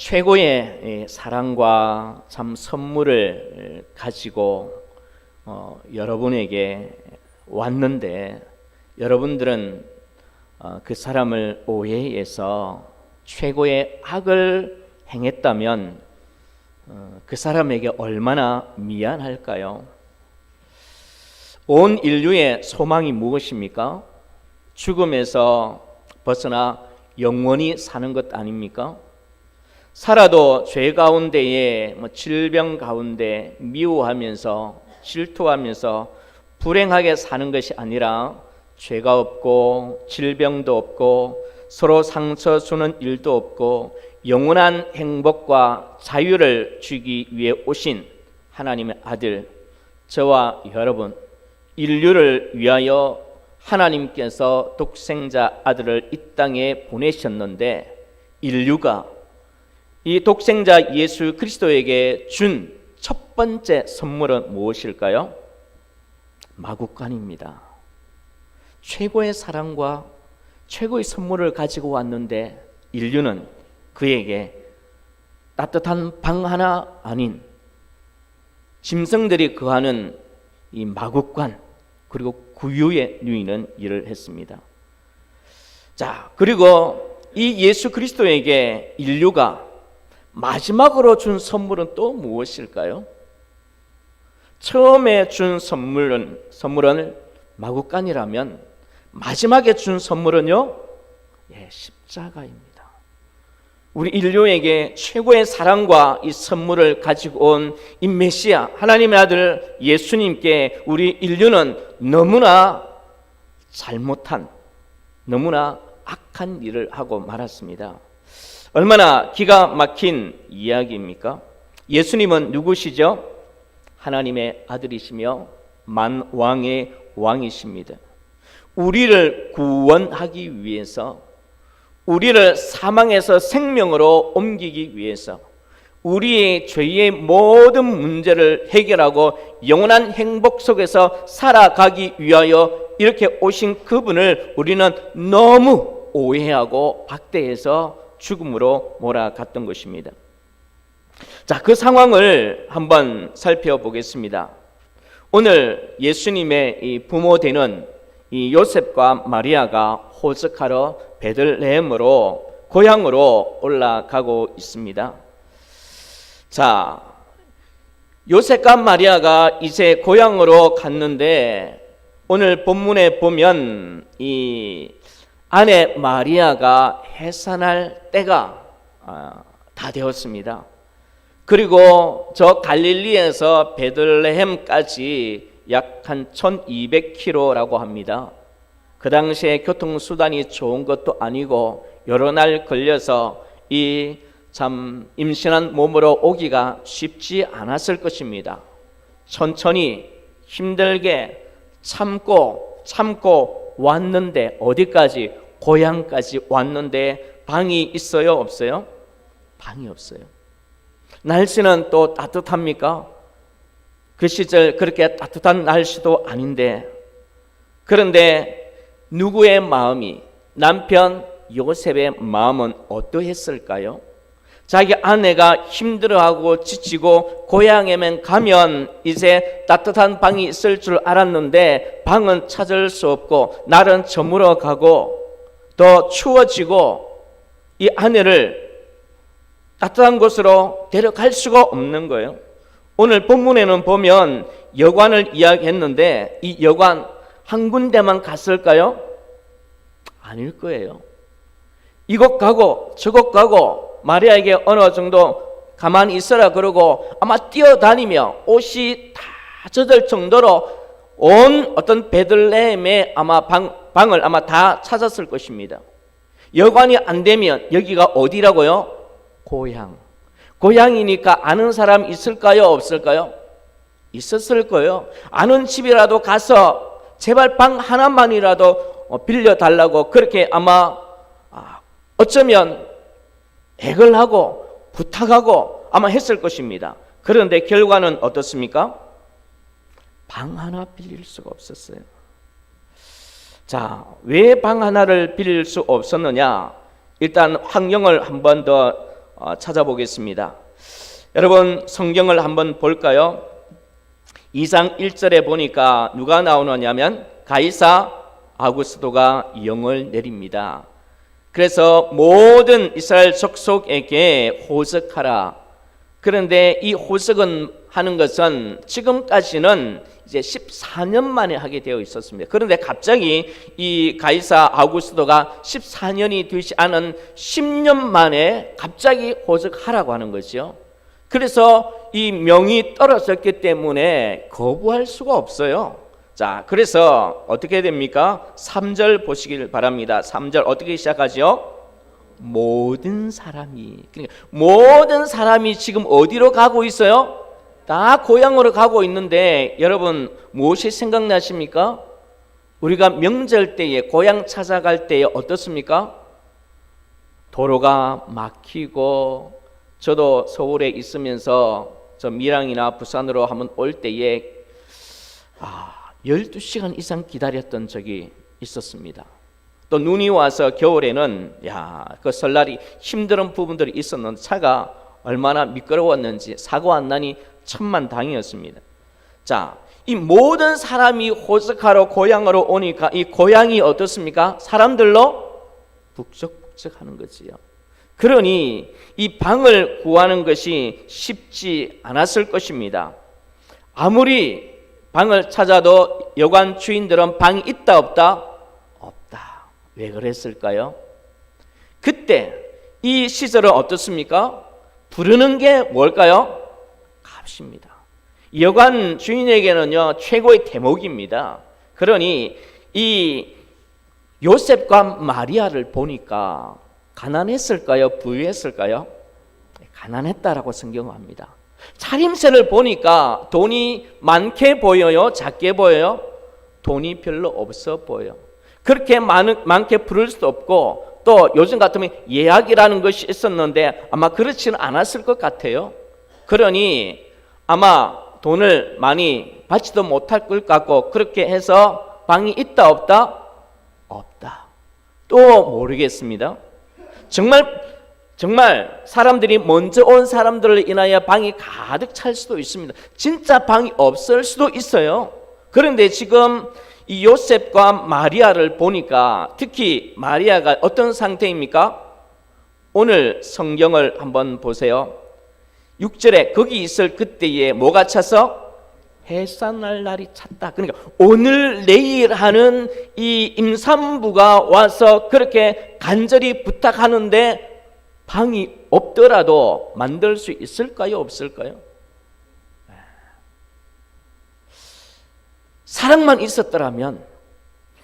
최고의 사랑과 참 선물을 가지고 여러분에게 왔는데 여러분들은 그 사람을 오해해서 최고의 악을 행했다면 그 사람에게 얼마나 미안할까요? 온 인류의 소망이 무엇입니까? 죽음에서 벗어나 영원히 사는 것 아닙니까? 살아도 죄 가운데에 질병 가운데 미워하면서 질투하면서 불행하게 사는 것이 아니라 죄가 없고 질병도 없고 서로 상처 주는 일도 없고 영원한 행복과 자유를 주기 위해 오신 하나님의 아들, 저와 여러분, 인류를 위하여 하나님께서 독생자 아들을 이 땅에 보내셨는데 인류가 이 독생자 예수 그리스도에게 준 첫 번째 선물은 무엇일까요? 마구간입니다. 최고의 사랑과 최고의 선물을 가지고 왔는데 인류는 그에게 따뜻한 방 하나 아닌 짐승들이 거하는 이 마구간 그리고 구유에 누이는 일을 했습니다. 자, 그리고 이 예수 그리스도에게 인류가 마지막으로 준 선물은 또 무엇일까요? 처음에 준 선물은 마구간이라면 마지막에 준 선물은요, 십자가입니다. 우리 인류에게 최고의 사랑과 이 선물을 가지고 온 이 메시아 하나님의 아들 예수님께 우리 인류는 너무나 잘못한, 너무나 악한 일을 하고 말았습니다. 얼마나 기가 막힌 이야기입니까? 예수님은 누구시죠? 하나님의 아들이시며 만왕의 왕이십니다. 우리를 구원하기 위해서, 우리를 사망에서 생명으로 옮기기 위해서, 우리의 죄의 모든 문제를 해결하고 영원한 행복 속에서 살아가기 위하여 이렇게 오신 그분을 우리는 너무 오해하고 박대해서 죽음으로 몰아갔던 것입니다. 자, 그 상황을 한번 살펴보겠습니다. 오늘 예수님의 이 부모 되는 이 요셉과 마리아가 호적하러 베들레헴으로 고향으로 올라가고 있습니다. 자, 요셉과 마리아가 이제 고향으로 갔는데 오늘 본문에 보면 이 아내 마리아가 해산할 때가 다 되었습니다. 그리고 저 갈릴리에서 베들레헴까지 약 한 1200km라고 합니다. 그 당시에 교통수단이 좋은 것도 아니고 여러 날 걸려서 이 참 임신한 몸으로 오기가 쉽지 않았을 것입니다. 천천히 힘들게 참고 왔는데 어디까지? 고향까지 왔는데 방이 있어요? 없어요? 방이 없어요. 날씨는 또 따뜻합니까? 그 시절 그렇게 따뜻한 날씨도 아닌데, 그런데 누구의 마음이, 남편 요셉의 마음은 어떠했을까요? 자기 아내가 힘들어하고 지치고 고향에만 가면 이제 따뜻한 방이 있을 줄 알았는데 방은 찾을 수 없고 날은 저물어 가고 더 추워지고 이 아내를 따뜻한 곳으로 데려갈 수가 없는 거예요. 오늘 본문에는 보면 여관을 이야기했는데 이 여관 한 군데만 갔을까요? 아닐 거예요. 이곳 가고 저곳 가고 마리아에게 어느 정도 가만히 있어라 그러고 아마 뛰어다니며 옷이 다 젖을 정도로 온 어떤 베들레헴의 아마 방을 아마 다 찾았을 것입니다. 여관이 안 되면 여기가 어디라고요? 고향. 고향이니까 아는 사람 있을까요? 없을까요? 있었을 거예요. 아는 집이라도 가서 제발 방 하나만이라도 빌려달라고 그렇게 아마 어쩌면 액을 하고 부탁하고 아마 했을 것입니다. 그런데 결과는 어떻습니까? 방 하나 빌릴 수가 없었어요. 자, 왜 방 하나를 빌릴 수 없었느냐? 일단 환경을 한 번 더 찾아보겠습니다. 여러분 성경을 한번 볼까요? 2장 1절에 보니까 누가 나오느냐면 가이사 아구스도가 영을 내립니다. 그래서 모든 이스라엘 족속에게 호석하라. 그런데 이 호석은 하는 것은 지금까지는 이제 14년 만에 하게 되어 있었습니다. 그런데 갑자기 이 가이사 아우구스도가 14년이 되지 않은 10년 만에 갑자기 호석하라고 하는 거죠. 그래서 이 명이 떨어졌기 때문에 거부할 수가 없어요. 자, 그래서 어떻게 됩니까? 3절 보시길 바랍니다. 3절 어떻게 시작하죠? 모든 사람이, 그러니까 모든 사람이 지금 어디로 가고 있어요? 다 고향으로 가고 있는데 여러분 무엇이 생각나십니까? 우리가 명절 때에 고향 찾아갈 때에 어떻습니까? 도로가 막히고, 저도 서울에 있으면서 저 밀양이나 부산으로 한번 올 때에 12시간 이상 기다렸던 적이 있었습니다. 또 눈이 와서 겨울에는 그 설날이 힘든 부분들이 있었는데 차가 얼마나 미끄러웠는지 사고 안 나니 천만다행이었습니다. 자, 이 모든 사람이 호석하러 고향으로 오니까 이 고향이 어떻습니까? 사람들로 북적북적하는 거지요. 그러니 이 방을 구하는 것이 쉽지 않았을 것입니다. 아무리 방을 찾아도 여관 주인들은 방이 있다 없다? 없다. 왜 그랬을까요? 그때 이 시절은 어떻습니까? 부르는 게 뭘까요? 값입니다. 여관 주인에게는요 최고의 대목입니다. 그러니 이 요셉과 마리아를 보니까 가난했을까요? 부유했을까요? 가난했다라고 성경합니다. 차림새를 보니까 돈이 많게 보여요? 작게 보여요? 돈이 별로 없어 보여요. 그렇게 많게 부를 수도 없고, 또 요즘 같으면 예약이라는 것이 있었는데 아마 그렇지는 않았을 것 같아요. 그러니 아마 돈을 많이 받지도 못할 것 같고, 그렇게 해서 방이 있다 없다? 없다. 또 모르겠습니다. 정말 사람들이 먼저 온 사람들을 인하여 방이 가득 찰 수도 있습니다. 진짜 방이 없을 수도 있어요. 그런데 지금 이 요셉과 마리아를 보니까, 특히 마리아가 어떤 상태입니까? 오늘 성경을 한번 보세요. 6절에 거기 있을 그때에 뭐가 차서? 해산할 날이 찼다. 그러니까 오늘 내일 하는 이 임산부가 와서 그렇게 간절히 부탁하는데 방이 없더라도 만들 수 있을까요? 없을까요? 사랑만 있었더라면,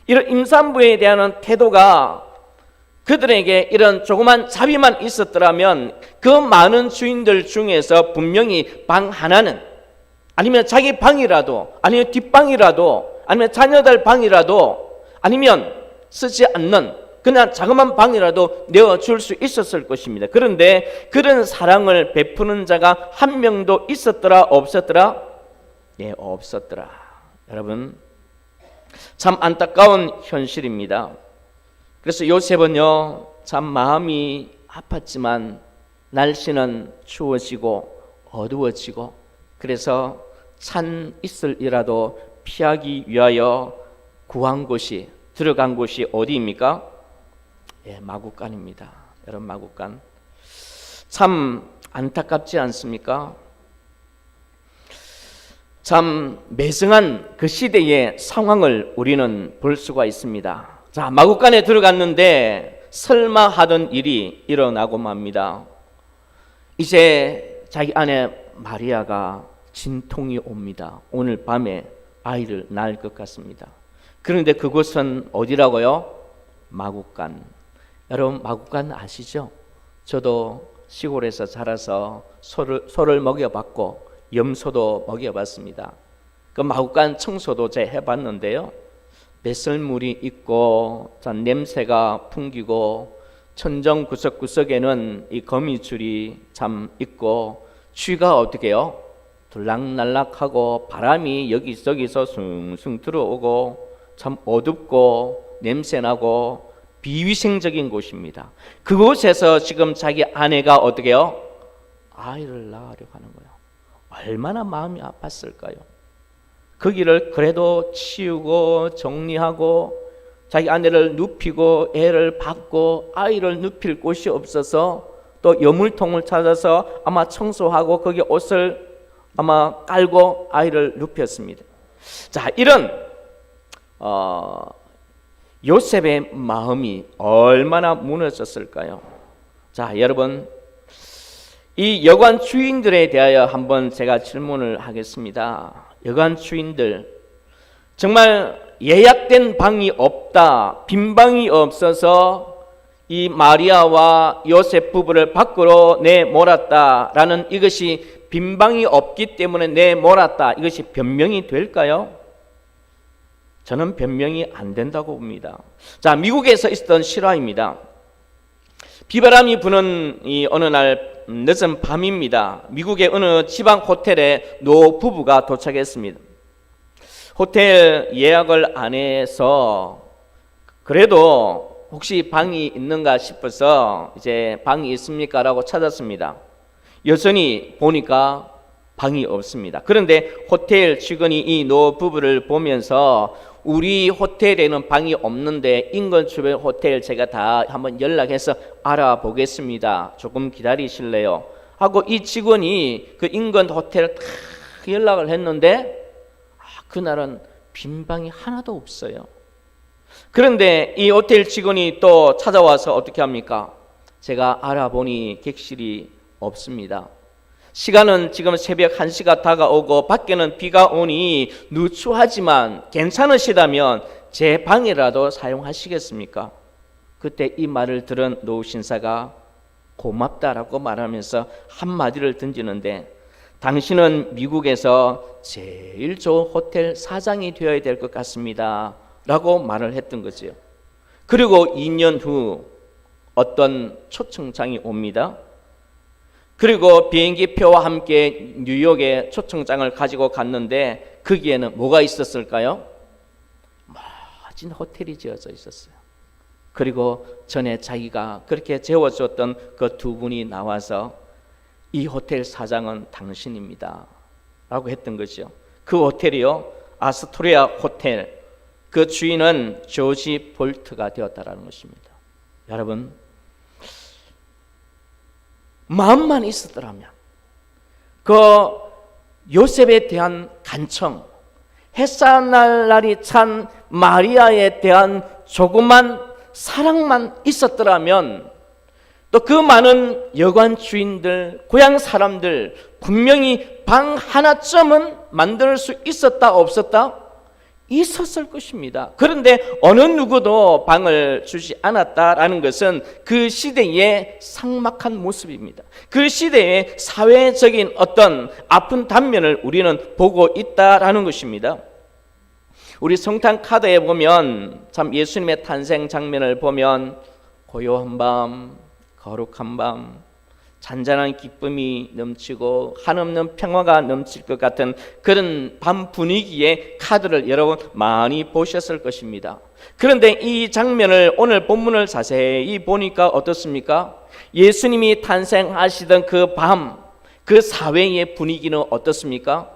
이런 임산부에 대한 태도가 그들에게 이런 조그만 자비만 있었더라면 그 많은 주인들 중에서 분명히 방 하나는, 아니면 자기 방이라도, 아니면 뒷방이라도, 아니면 자녀들 방이라도, 아니면 쓰지 않는 그냥 자그마한 방이라도 내어줄 수 있었을 것입니다. 그런데 그런 사랑을 베푸는 자가 한 명도 있었더라 없었더라? 네, 없었더라. 여러분 참 안타까운 현실입니다. 그래서 요셉은요 참 마음이 아팠지만 날씨는 추워지고 어두워지고, 그래서 찬 이슬이라도 피하기 위하여 들어간 곳이 어디입니까? 예, 마구간입니다. 여러분 마구간 참 안타깝지 않습니까? 참 매정한 그 시대의 상황을 우리는 볼 수가 있습니다. 자, 마구간에 들어갔는데 설마 하던 일이 일어나고 맙니다. 이제 자기 아내 마리아가 진통이 옵니다. 오늘 밤에 아이를 낳을 것 같습니다. 그런데 그곳은 어디라고요? 마구간. 여러분 마구간 아시죠? 저도 시골에서 자라서 소를 먹여봤고 염소도 먹여봤습니다. 그 마구간 청소도 제가 해봤는데요, 배설물이 있고 냄새가 풍기고 천정 구석구석에는 이 거미줄이 참 있고, 쥐가 어떻게 해요? 들락날락하고 바람이 여기저기서 숭숭 들어오고 참 어둡고 냄새나고 비위생적인 곳입니다. 그곳에서 지금 자기 아내가 어떻게 해요? 아이를 낳으려고 하는 거예요. 얼마나 마음이 아팠을까요? 거기를 그래도 치우고 정리하고 자기 아내를 눕히고 애를 받고 아이를 눕힐 곳이 없어서 또 여물통을 찾아서 아마 청소하고 거기 옷을 아마 깔고 아이를 눕혔습니다. 자, 이런 요셉의 마음이 얼마나 무너졌을까요? 자, 여러분, 이 여관 주인들에 대하여 한번 제가 질문을 하겠습니다. 여관 주인들, 정말 예약된 방이 없다, 빈 방이 없어서 이 마리아와 요셉 부부를 밖으로 내몰았다라는, 이것이 빈 방이 없기 때문에 내몰았다, 이것이 변명이 될까요? 저는 변명이 안 된다고 봅니다. 자, 미국에서 있었던 실화입니다. 비바람이 부는 이 어느 날 늦은 밤입니다. 미국의 어느 지방 호텔에 노 부부가 도착했습니다. 호텔 예약을 안 해서 그래도 혹시 방이 있는가 싶어서 이제 방이 있습니까? 라고 찾았습니다. 여전히 보니까 방이 없습니다. 그런데 호텔 직원이 이 노 부부를 보면서 우리 호텔에는 방이 없는데 인근 주변 호텔 제가 다 한번 연락해서 알아보겠습니다. 조금 기다리실래요? 하고 이 직원이 그 인근 호텔에 다 연락을 했는데 그날은 빈 방이 하나도 없어요. 그런데 이 호텔 직원이 또 찾아와서 어떻게 합니까? 제가 알아보니 객실이 없습니다. 시간은 지금 새벽 1시가 다가오고 밖에는 비가 오니 누추하지만 괜찮으시다면 제 방이라도 사용하시겠습니까? 그때 이 말을 들은 노 신사가 고맙다라고 말하면서 한마디를 던지는데, 당신은 미국에서 제일 좋은 호텔 사장이 되어야 될 것 같습니다 라고 말을 했던 거죠. 그리고 2년 후 어떤 초청장이 옵니다. 그리고 비행기표와 함께 뉴욕에 초청장을 가지고 갔는데 거기에는 뭐가 있었을까요? 멋진 호텔이 지어져 있었어요. 그리고 전에 자기가 그렇게 재워줬던 그 두 분이 나와서 이 호텔 사장은 당신입니다 라고 했던 거죠. 그 호텔이요, 아스토리아 호텔, 그 주인은 조지 볼트가 되었다라는 것입니다. 여러분, 마음만 있었더라면 그 요셉에 대한 간청, 햇살날이 찬 마리아에 대한 조그만 사랑만 있었더라면, 또 그 많은 여관 주인들, 고향 사람들 분명히 방 하나쯤은 만들 수 있었다 없었다? 있었을 것입니다. 그런데 어느 누구도 방을 주지 않았다라는 것은 그 시대의 삭막한 모습입니다. 그 시대의 사회적인 어떤 아픈 단면을 우리는 보고 있다라는 것입니다. 우리 성탄 카드에 보면 참 예수님의 탄생 장면을 보면 고요한 밤, 거룩한 밤, 잔잔한 기쁨이 넘치고 한없는 평화가 넘칠 것 같은 그런 밤 분위기의 카드를 여러분 많이 보셨을 것입니다. 그런데 이 장면을, 오늘 본문을 자세히 보니까 어떻습니까? 예수님이 탄생하시던 그 밤, 그 사회의 분위기는 어떻습니까?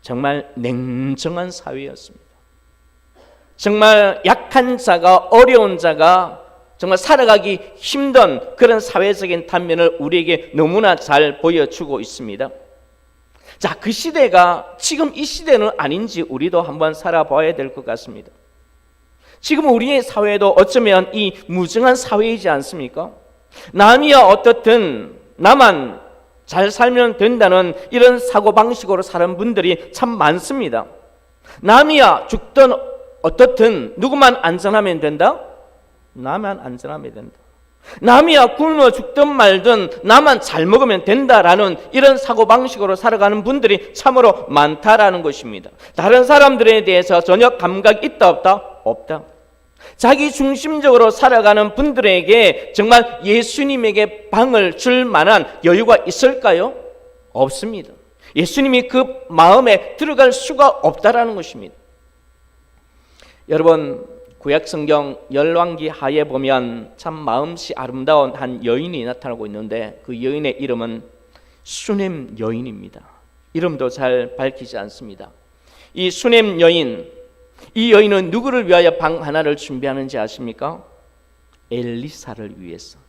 정말 냉정한 사회였습니다. 정말 약한 자가, 어려운 자가 정말 살아가기 힘든 그런 사회적인 단면을 우리에게 너무나 잘 보여주고 있습니다. 자, 그 시대가 지금 이 시대는 아닌지 우리도 한번 살아봐야 될 것 같습니다. 지금 우리의 사회도 어쩌면 이 무증한 사회이지 않습니까? 남이야 어떻든 나만 잘 살면 된다는 이런 사고방식으로 사는 분들이 참 많습니다. 남이야 죽든 어떻든 누구만 안전하면 된다? 나만 안전하면 된다. 남이야 굶어 죽든 말든 나만 잘 먹으면 된다라는 이런 사고방식으로 살아가는 분들이 참으로 많다라는 것입니다. 다른 사람들에 대해서 전혀 감각이 있다 없다? 없다. 자기 중심적으로 살아가는 분들에게 정말 예수님에게 방을 줄 만한 여유가 있을까요? 없습니다. 예수님이 그 마음에 들어갈 수가 없다라는 것입니다. 여러분, 구약성경 열왕기 하에 보면 참 마음씨 아름다운 한 여인이 나타나고 있는데 그 여인의 이름은 수넴 여인입니다. 이름도 잘 밝히지 않습니다. 이 수넴 여인, 이 여인은 누구를 위하여 방 하나를 준비하는지 아십니까? 엘리사를 위해서.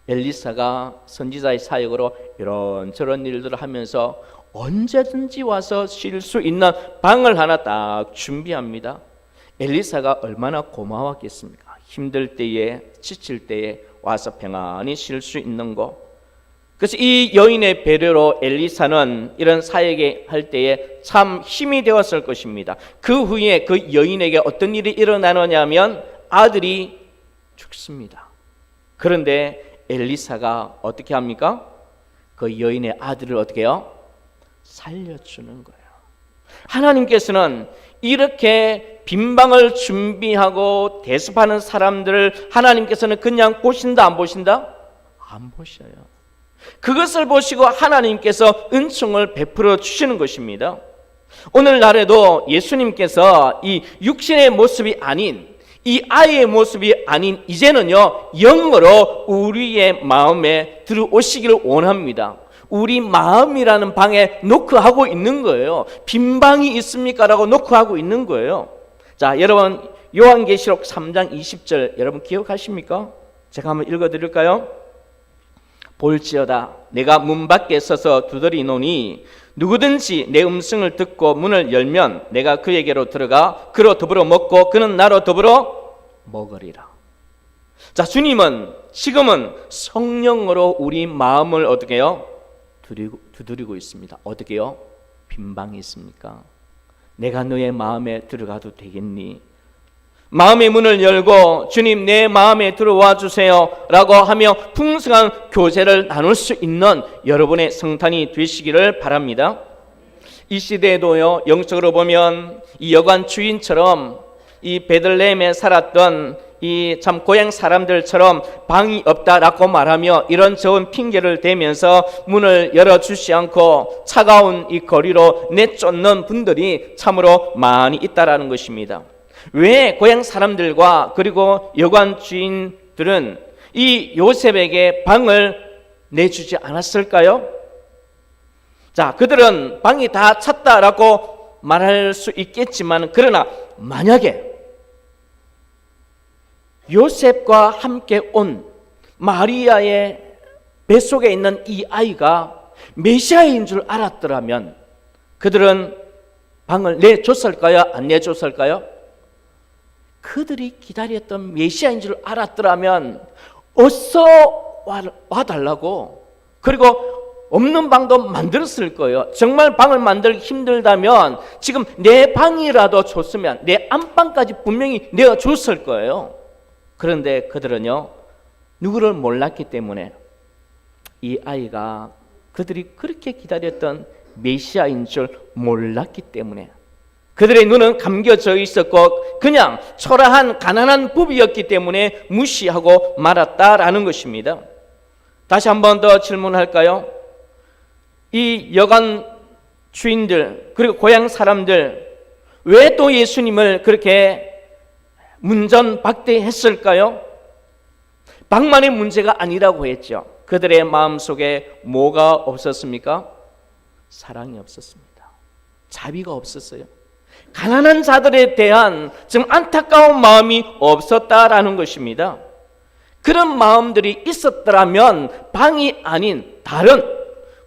엘리사가 선지자의 사역으로 이런저런 일들을 하면서 언제든지 와서 쉴 수 있는 방을 하나 딱 준비합니다. 엘리사가 얼마나 고마웠겠습니까? 힘들 때에, 지칠 때에 와서 평안히 쉴 수 있는 거. 그래서 이 여인의 배려로 엘리사는 이런 사역에 할 때에 참 힘이 되었을 것입니다. 그 후에 그 여인에게 어떤 일이 일어나느냐면 아들이 죽습니다. 그런데 엘리사가 어떻게 합니까? 그 여인의 아들을 어떻게 해요? 살려주는 거예요. 하나님께서는 이렇게 빈방을 준비하고 대습하는 사람들을 하나님께서는 그냥 보신다 안 보신다? 안 보셔요. 그것을 보시고 하나님께서 은총을 베풀어 주시는 것입니다. 오늘날에도 예수님께서 이 육신의 모습이 아닌, 이 아이의 모습이 아닌 이제는요 영으로 우리의 마음에 들어오시기를 원합니다. 우리 마음이라는 방에 노크하고 있는 거예요. 빈 방이 있습니까? 라고 노크하고 있는 거예요. 자, 여러분 요한계시록 3장 20절 여러분 기억하십니까? 제가 한번 읽어드릴까요? 볼지어다 내가 문 밖에 서서 두드리노니 누구든지 내 음성을 듣고 문을 열면 내가 그에게로 들어가 그로 더불어 먹고 그는 나로 더불어 먹으리라. 자, 주님은 지금은 성령으로 우리 마음을 어떻게 해요? 두드리고 있습니다. 어떻게 해요? 빈방이 있습니까? 내가 너의 마음에 들어가도 되겠니? 마음의 문을 열고 주님 내 마음에 들어와 주세요 라고 하며 풍성한 교제를 나눌 수 있는 여러분의 성탄이 되시기를 바랍니다. 이 시대에도요 영적으로 보면 이 여관 주인처럼 이 베들레헴에 살았던 이 참 고향 사람들처럼 방이 없다라고 말하며 이런저런 핑계를 대면서 문을 열어주지 않고 차가운 이 거리로 내쫓는 분들이 참으로 많이 있다라는 것입니다. 왜 고향 사람들과 그리고 여관 주인들은 이 요셉에게 방을 내주지 않았을까요? 자, 그들은 방이 다 찼다라고 말할 수 있겠지만 그러나 만약에 요셉과 함께 온 마리아의 뱃속에 있는 이 아이가 메시아인 줄 알았더라면 그들은 방을 내줬을까요? 안 내줬을까요? 그들이 기다렸던 메시아인 줄 알았더라면 어서 와달라고, 그리고 없는 방도 만들었을 거예요. 정말 방을 만들기 힘들다면 지금 내 방이라도 줬으면 내 안방까지 분명히 내어줬을 거예요. 그런데 그들은요 누구를 몰랐기 때문에 이 아이가 그들이 그렇게 기다렸던 메시아인 줄 몰랐기 때문에 그들의 눈은 감겨져 있었고 그냥 초라한 가난한 부부였기 때문에 무시하고 말았다라는 것입니다. 다시 한 번 더 질문할까요? 이 여관 주인들 그리고 고향 사람들 왜 또 예수님을 그렇게 문전박대했을까요? 방만의 문제가 아니라고 했죠. 그들의 마음속에 뭐가 없었습니까? 사랑이 없었습니다. 자비가 없었어요. 가난한 자들에 대한 좀 안타까운 마음이 없었다라는 것입니다. 그런 마음들이 있었더라면 방이 아닌 다른,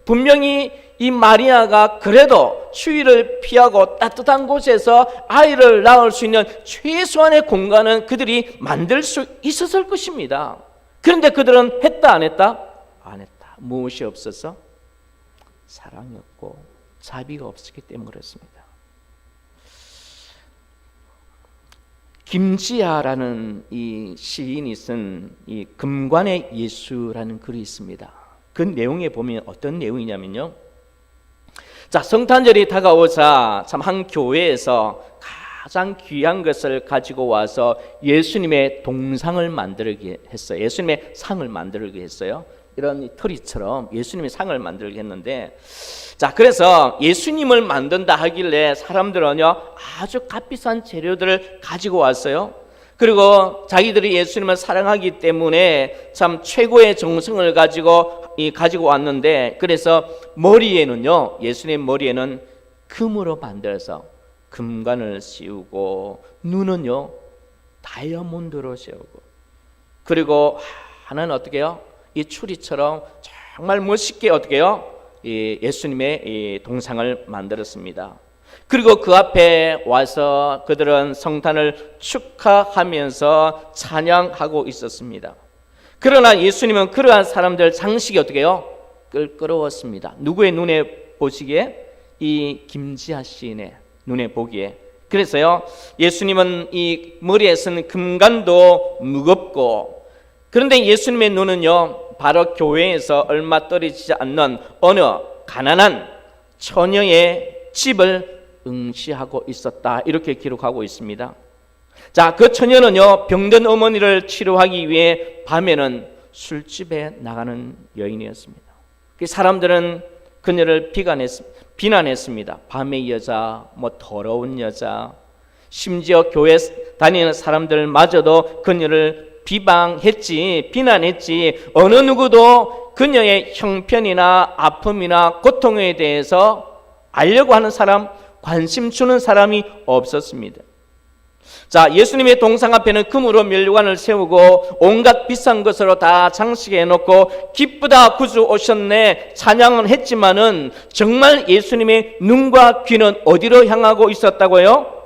분명히 이 마리아가 그래도 추위를 피하고 따뜻한 곳에서 아이를 낳을 수 있는 최소한의 공간은 그들이 만들 수 있었을 것입니다. 그런데 그들은 했다 안 했다? 안 했다. 무엇이 없어서? 사랑이 없고 자비가 없었기 때문에 그렇습니다. 김지아라는 이 시인이 쓴 이 금관의 예수라는 글이 있습니다. 그 내용에 보면 어떤 내용이냐면요. 자, 성탄절이 다가오자 참 한 교회에서 가장 귀한 것을 가지고 와서 예수님의 동상을 만들게 했어요. 예수님의 상을 만들게 했어요. 이런 트리처럼 예수님의 상을 만들게 했는데, 자, 그래서 예수님을 만든다 하길래 사람들은요 아주 값비싼 재료들을 가지고 왔어요. 그리고 자기들이 예수님을 사랑하기 때문에 참 최고의 정성을 가지고 왔는데, 그래서 머리에는요, 예수님 머리에는 금으로 만들어서 금관을 씌우고, 눈은요 다이아몬드로 씌우고, 그리고 하나는 어떻게 해요? 이 추리처럼 정말 멋있게 어떻게 해요? 예수님의 이 동상을 만들었습니다. 그리고 그 앞에 와서 그들은 성탄을 축하하면서 찬양하고 있었습니다. 그러나 예수님은 그러한 사람들 장식이 어떻게 해요? 끌끄러웠습니다. 누구의 눈에 보시기에? 이 김지하 시인의 눈에 보기에. 그래서요, 예수님은 이 머리에 쓴 금관도 무겁고, 그런데 예수님의 눈은요, 바로 교회에서 얼마 떨어지지 않는 어느 가난한 처녀의 집을 응시하고 있었다, 이렇게 기록하고 있습니다. 자, 그 처녀는요, 병든 어머니를 치료하기 위해 밤에는 술집에 나가는 여인이었습니다. 사람들은 그녀를 비난했습니다. 밤의 여자, 더러운 여자. 심지어 교회 다니는 사람들마저도 그녀를 비난했지, 어느 누구도 그녀의 형편이나 아픔이나 고통에 대해서 알려고 하는 사람, 관심 주는 사람이 없었습니다. 자, 예수님의 동상 앞에는 금으로 면류관을 세우고 온갖 비싼 것으로 다 장식해 놓고 기쁘다 구주 오셨네 찬양은 했지만은 정말 예수님의 눈과 귀는 어디로 향하고 있었다고요?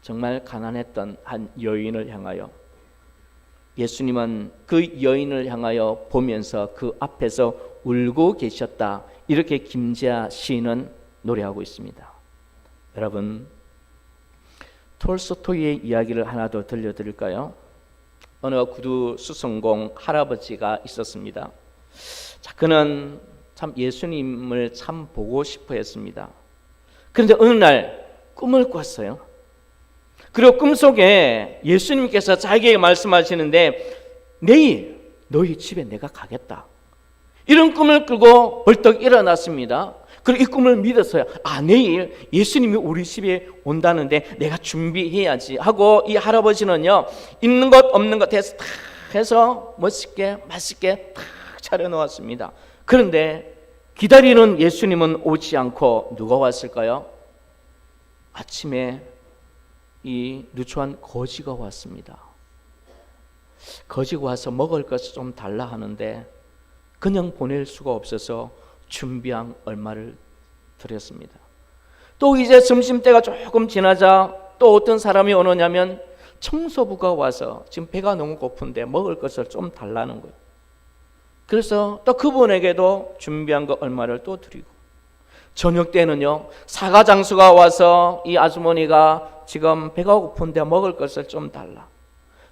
정말 가난했던 한 여인을 향하여. 예수님은 그 여인을 향하여 보면서 그 앞에서 울고 계셨다, 이렇게 김지하 시인은 노래하고 있습니다. 여러분, 톨스토이의 이야기를 하나 더 들려드릴까요? 어느 구두 수성공 할아버지가 있었습니다. 자, 그는 참 예수님을 참 보고 싶어 했습니다. 그런데 어느 날 꿈을 꿨어요. 그리고 꿈속에 예수님께서 자기에게 말씀하시는데, 내일 너희 집에 내가 가겠다, 이런 꿈을 꾸고 벌떡 일어났습니다. 그리고 이 꿈을 믿었어요. 내일 예수님이 우리 집에 온다는데 내가 준비해야지 하고, 이 할아버지는요, 있는 것 없는 것 해서 멋있게 맛있게 탁 차려놓았습니다. 그런데 기다리는 예수님은 오지 않고 누가 왔을까요? 아침에 이 누추한 거지가 왔습니다. 거지가 와서 먹을 것을 좀 달라 하는데 그냥 보낼 수가 없어서 준비한 얼마를 드렸습니다. 또 이제 점심때가 조금 지나자 또 어떤 사람이 오느냐면 청소부가 와서 지금 배가 너무 고픈데 먹을 것을 좀 달라는 거예요. 그래서 또 그분에게도 준비한 거 얼마를 또 드리고, 저녁 때는요, 사과장수가 와서 이 아주머니가 지금 배가 고픈데 먹을 것을 좀 달라.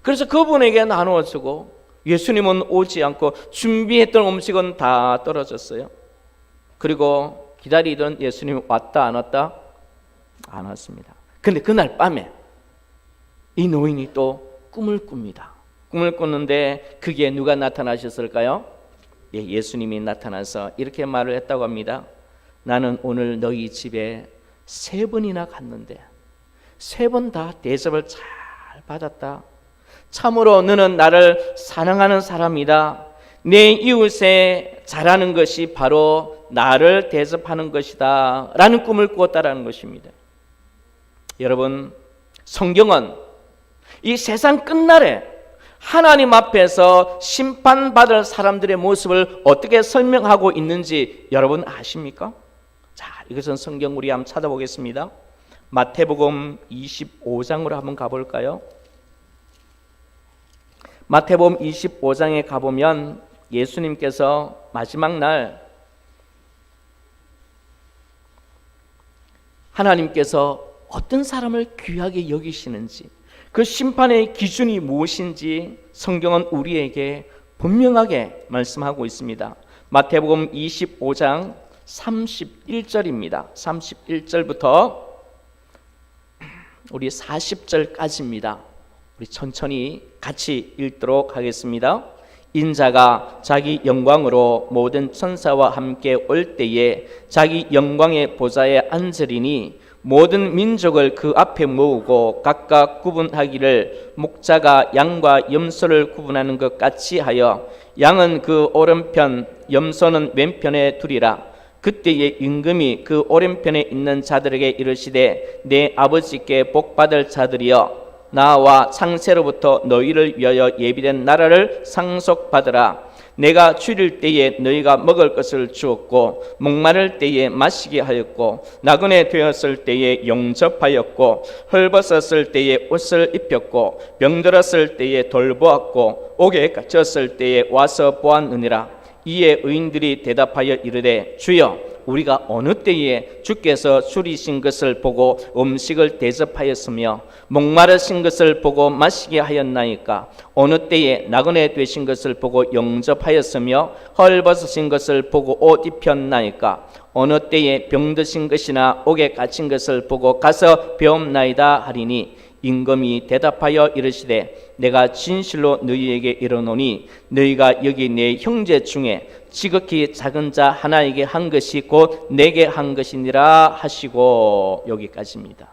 그래서 그분에게 나누어 주고, 예수님은 오지 않고 준비했던 음식은 다 떨어졌어요. 그리고 기다리던 예수님이 왔다 안 왔다? 안 왔습니다. 근데 그날 밤에 이 노인이 또 꿈을 꿉니다. 꿈을 꿨는데 그게 누가 나타나셨을까요? 예수님이 나타나서 이렇게 말을 했다고 합니다. 나는 오늘 너희 집에 3번이나 갔는데 3번 다 대접을 잘 받았다. 참으로 너는 나를 사랑하는 사람이다. 내 이웃에 잘하는 것이 바로 나를 대접하는 것이다 라는 꿈을 꾸었다라는 것입니다. 여러분, 성경은 이 세상 끝날에 하나님 앞에서 심판받을 사람들의 모습을 어떻게 설명하고 있는지 여러분 아십니까? 자, 이것은 성경 우리 한번 찾아보겠습니다. 마태복음 25장으로 한번 가볼까요? 마태복음 25장에 가보면 예수님께서 마지막 날 하나님께서 어떤 사람을 귀하게 여기시는지, 그 심판의 기준이 무엇인지 성경은 우리에게 분명하게 말씀하고 있습니다. 마태복음 25장 31절입니다. 31절부터 우리 40절까지입니다. 우리 천천히 같이 읽도록 하겠습니다. 인자가 자기 영광으로 모든 천사와 함께 올 때에 자기 영광의 보좌에 앉으리니 모든 민족을 그 앞에 모으고 각각 구분하기를 목자가 양과 염소를 구분하는 것 같이 하여 양은 그 오른편 염소는 왼편에 두리라. 그때에 임금이 그 오른편에 있는 자들에게 이르시되 내 아버지께 복받을 자들이여 나와 창세로부터 너희를 위하여 예비된 나라를 상속받으라. 내가 줄일 때에 너희가 먹을 것을 주었고 목마를 때에 마시게 하였고 나그네 되었을 때에 영접하였고 헐벗었을 때에 옷을 입혔고 병들었을 때에 돌보았고 옥에 갇혔을 때에 와서 보았느니라. 이에 의인들이 대답하여 이르되 주여 우리가 어느 때에 주께서 줄이신 것을 보고 음식을 대접하였으며 목마르신 것을 보고 마시게 하였나이까? 어느 때에 나그네 되신 것을 보고 영접하였으며 헐벗으신 것을 보고 옷 입혔나이까? 어느 때에 병드신 것이나 옥에 갇힌 것을 보고 가서 배움나이다 하리니 임금이 대답하여 이르시되 내가 진실로 너희에게 이르노니 너희가 여기 내 형제 중에 지극히 작은 자 하나에게 한 것이 곧 내게 한 것이니라 하시고. 여기까지입니다.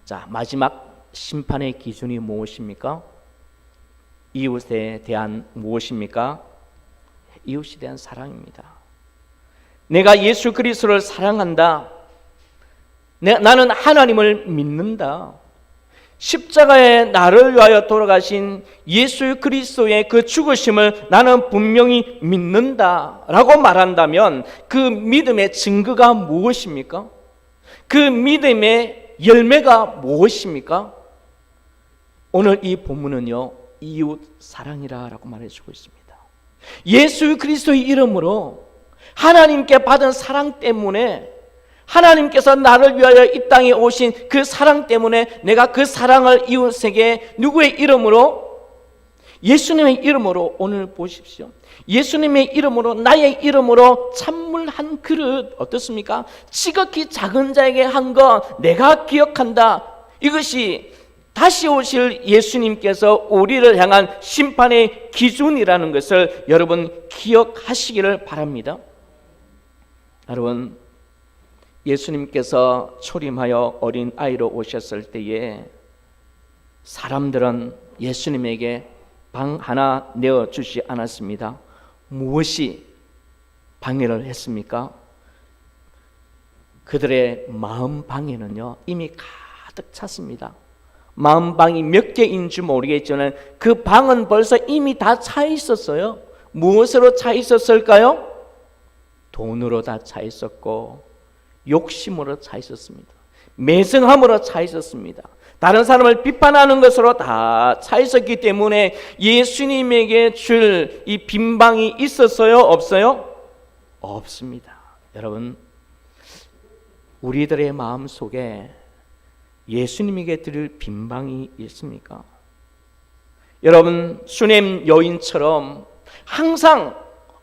자, 마지막 심판의 기준이 무엇입니까? 이웃에 대한 무엇입니까? 이웃에 대한 사랑입니다. 내가 예수 그리스도를 사랑한다. 나는 하나님을 믿는다. 십자가에 나를 위하여 돌아가신 예수 그리스도의 그 죽으심을 나는 분명히 믿는다라고 말한다면 그 믿음의 증거가 무엇입니까? 그 믿음의 열매가 무엇입니까? 오늘 이 본문은요, 이웃 사랑이라고 말해주고 있습니다. 예수 그리스도의 이름으로 하나님께 받은 사랑 때문에, 하나님께서 나를 위하여 이 땅에 오신 그 사랑 때문에 내가 그 사랑을 이웃에게 누구의 이름으로? 예수님의 이름으로. 오늘 보십시오. 예수님의 이름으로, 나의 이름으로 찬물 한 그릇, 어떻습니까? 지극히 작은 자에게 한 거 내가 기억한다. 이것이 다시 오실 예수님께서 우리를 향한 심판의 기준이라는 것을 여러분 기억하시기를 바랍니다. 여러분, 예수님께서 초림하여 어린 아이로 오셨을 때에 사람들은 예수님에게 방 하나 내어주지 않았습니다. 무엇이 방해를 했습니까? 그들의 마음 방에는요 이미 가득 찼습니다. 마음 방이 몇 개인지 모르겠지만 그 방은 벌써 이미 다 차 있었어요. 무엇으로 차 있었을까요? 돈으로 다 차 있었고 욕심으로 차 있었습니다. 매성함으로 차 있었습니다. 다른 사람을 비판하는 것으로 다 차 있었기 때문에 예수님에게 줄 이 빈방이 있었어요? 없어요? 없습니다. 여러분, 우리들의 마음 속에 예수님에게 드릴 빈방이 있습니까? 여러분, 수냄 여인처럼 항상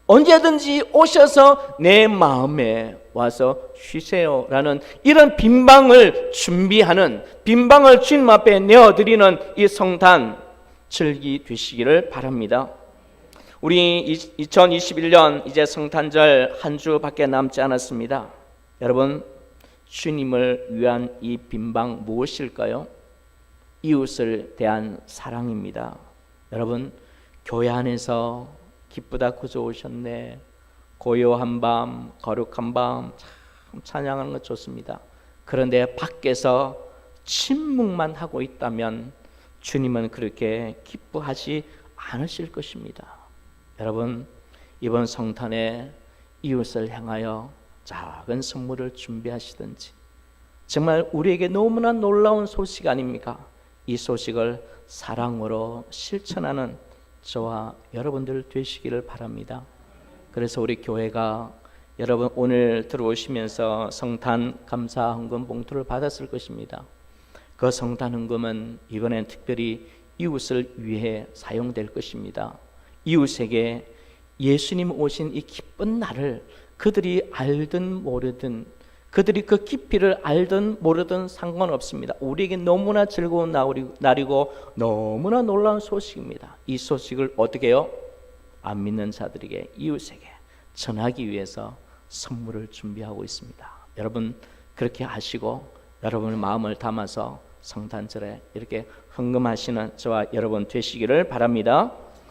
언제든지 오셔서 내 마음에 와서 쉬세요라는 이런 빈방을 준비하는, 빈방을 주님 앞에 내어드리는 이 성탄 절기 되시기를 바랍니다. 우리 2021년 이제 성탄절 한 주밖에 남지 않았습니다. 여러분, 주님을 위한 이 빈방 무엇일까요? 이웃을 대한 사랑입니다. 여러분, 교회 안에서 기쁘다 구주 오셨네, 고요한 밤, 거룩한 밤 참 찬양하는 것 좋습니다. 그런데 밖에서 침묵만 하고 있다면 주님은 그렇게 기뻐하지 않으실 것입니다. 여러분, 이번 성탄에 이웃을 향하여 작은 선물을 준비하시든지, 정말 우리에게 너무나 놀라운 소식 아닙니까? 이 소식을 사랑으로 실천하는 저와 여러분들 되시기를 바랍니다. 그래서 우리 교회가 여러분 오늘 들어오시면서 성탄 감사 헌금 봉투를 받았을 것입니다. 그 성탄 헌금은 이번엔 특별히 이웃을 위해 사용될 것입니다. 이웃에게 예수님 오신 이 기쁜 날을 그들이 알든 모르든, 그들이 그 깊이를 알든 모르든 상관없습니다. 우리에게 너무나 즐거운 날이고 너무나 놀라운 소식입니다. 이 소식을 어떻게 해요? 안 믿는 자들에게, 이웃에게 전하기 위해서 선물을 준비하고 있습니다. 여러분, 그렇게 하시고 여러분의 마음을 담아서 성탄절에 이렇게 헌금하시는 저와 여러분 되시기를 바랍니다.